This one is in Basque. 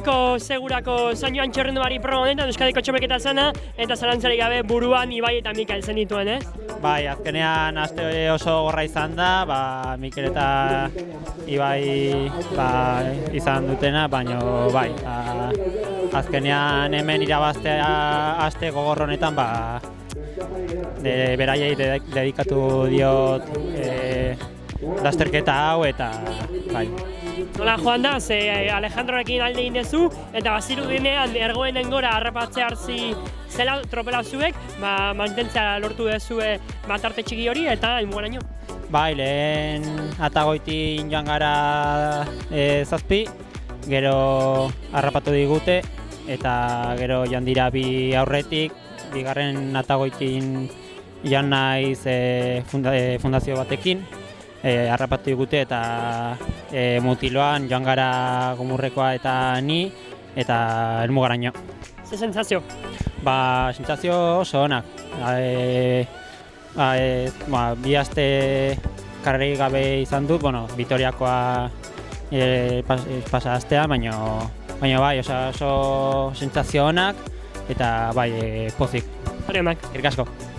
gaurko segurako Saño Antxorrenduari pro honetan Euskadiko txapelketa zena, eta zalantzarik gabe buruan Ibai eta Mikel zenituen, ez? Bai, azkenean aste oso gorra izan da, Mikel eta Ibai izan dutena, baina bai, azkenean hemen irabaztea aste gogor honetan, beraiei dedikatu diot lasterketa hau eta bai. Nola joan da, ze Alejandrorekin alde egin dezu, eta baziru dinean ergoenen gora harrapatzea hartzi zela tropela zuek, mantentzea lortu dezue tarte txiki hori eta helmugaraino. Bai, lehen atagoitin joan gara 7, gero harrapatu digute, eta gero joan dira bi aurretik, bigarren atagoitin joan naiz fundazio batekin, harrapatu digute eta mutiloan joan gara Gomurrekoa eta ni eta helmugaraino. Ze sentsazio? Sentsazio oso onak. Bi aste karrerik gabe izan dut, Vitoriakoa pasa astea, baina bai, oso sentsazio onak eta bai, pozik. Zorionak. Eskerrik asko.